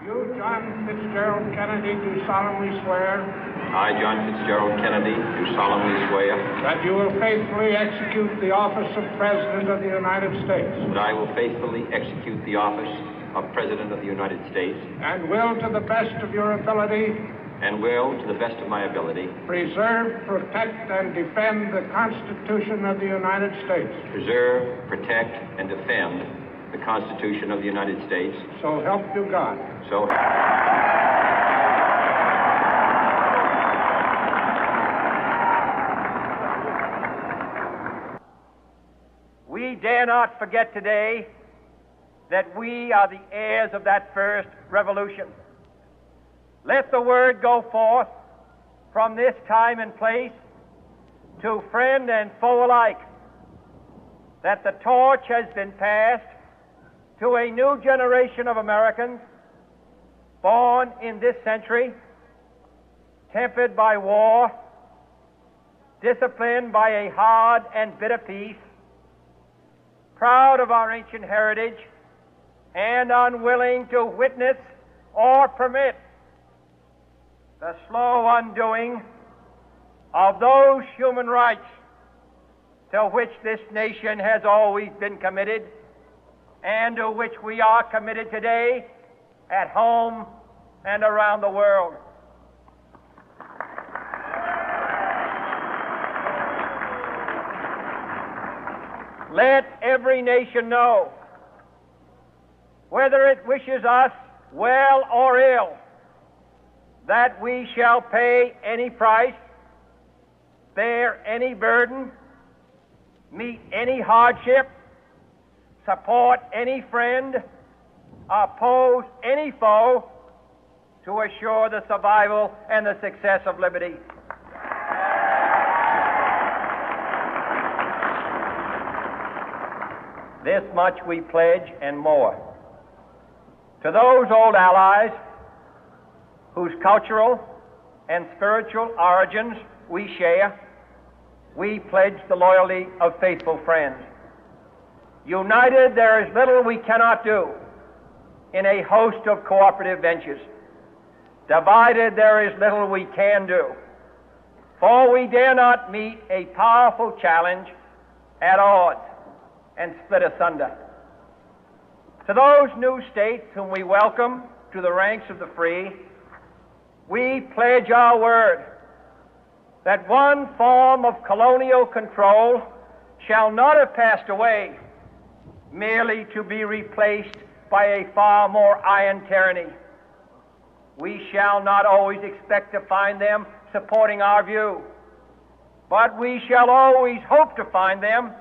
You, John Fitzgerald Kennedy, do solemnly swear. I, John Fitzgerald Kennedy, do solemnly swear. That you will faithfully execute the office of President of the United States. That I will faithfully execute the office of President of the United States. And will, to the best of your ability. And will, to the best of my ability. Preserve, protect, and defend the Constitution of the United States. Preserve, protect, and defend the Constitution of the United States. So help you God. So We dare not forget today that we are the heirs of that first revolution. Let the word go forth from this time and place to friend and foe alike that the torch has been passed to a new generation of Americans born in this century, tempered by war, disciplined by a hard and bitter peace, proud of our ancient heritage, and unwilling to witness or permit the slow undoing of those human rights to which this nation has always been committed and to which we are committed today at home and around the world. Let every nation know, whether it wishes us well or ill, that we shall pay any price, bear any burden, meet any hardship, support any friend, oppose any foe, to assure the survival and the success of liberty. This much we pledge and more. To those old allies whose cultural and spiritual origins we share, we pledge the loyalty of faithful friends. United, there is little we cannot do in a host of cooperative ventures. Divided, there is little we can do, for we dare not meet a powerful challenge at odds and split asunder. To those new states whom we welcome to the ranks of the free, we pledge our word that one form of colonial control shall not have passed away merely to be replaced by a far more iron tyranny. We shall not always expect to find them supporting our view, but we shall always hope to find them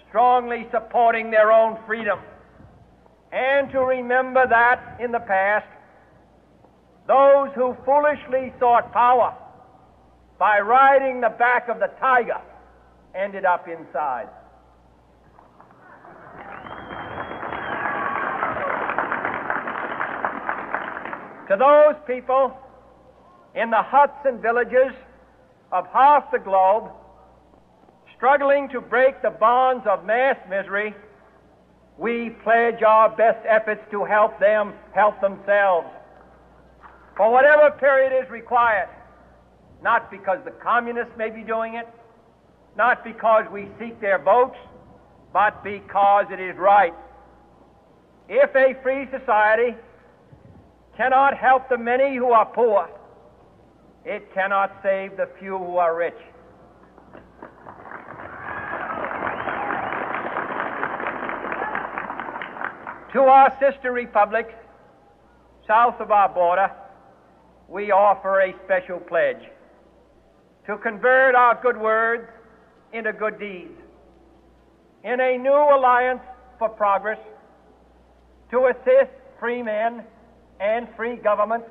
strongly supporting their own freedom, and to remember that in the past, those who foolishly sought power by riding the back of the tiger ended up inside. To those people in the huts and villages of half the globe struggling to break the bonds of mass misery, we pledge our best efforts to help them help themselves for whatever period is required, not because the communists may be doing it, not because we seek their votes, but because it is right. If a free society cannot help the many who are poor, it cannot save the few who are rich. To our sister republics south of our border, we offer a special pledge to convert our good words into good deeds, in a new alliance for progress, to assist free men and free governments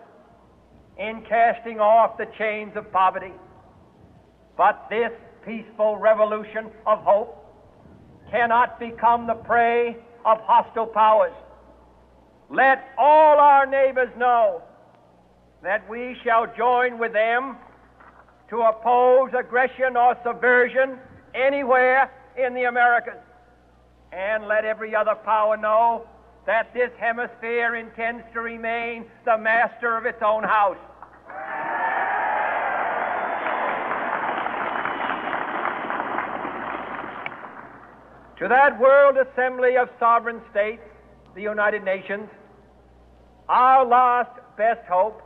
in casting off the chains of poverty. But this peaceful revolution of hope cannot become the prey of hostile powers. Let all our neighbors know that we shall join with them to oppose aggression or subversion anywhere in the Americas. And let every other power know that this hemisphere intends to remain the master of its own house. To that World Assembly of Sovereign States, the United Nations, our last best hope,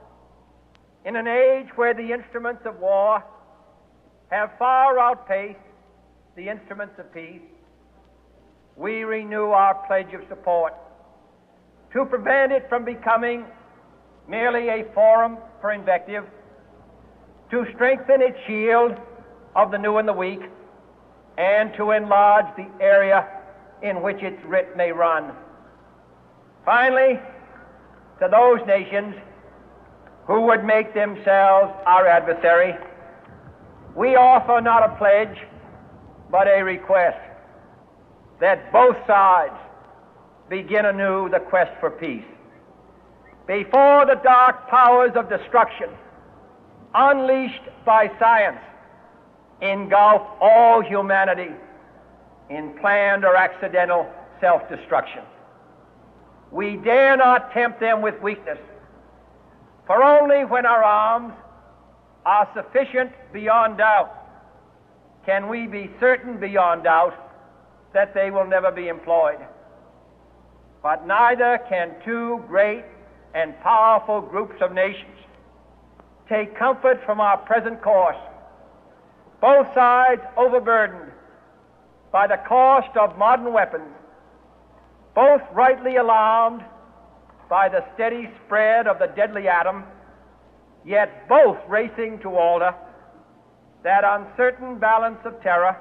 in an age where the instruments of war have far outpaced the instruments of peace, we renew our pledge of support to prevent it from becoming merely a forum for invective, to strengthen its shield of the new and the weak, and to enlarge the area in which its writ may run. Finally, to those nations who would make themselves our adversary, we offer not a pledge, but a request that both sides begin anew the quest for peace. Before the dark powers of destruction, unleashed by science, engulf all humanity in planned or accidental self-destruction. We dare not tempt them with weakness, for only when our arms are sufficient beyond doubt can we be certain beyond doubt that they will never be employed. But neither can two great and powerful groups of nations take comfort from our present course, both sides overburdened by the cost of modern weapons, both rightly alarmed by the steady spread of the deadly atom, yet both racing to alter that uncertain balance of terror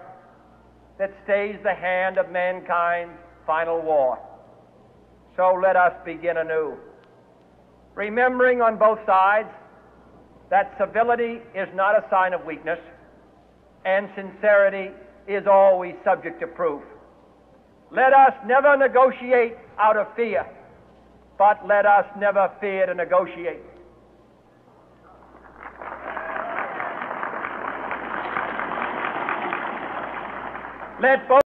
that stays the hand of mankind's final war. So let us begin anew, remembering on both sides that civility is not a sign of weakness, and sincerity is always subject to proof. Let us never negotiate out of fear, but let us never fear to negotiate. Let both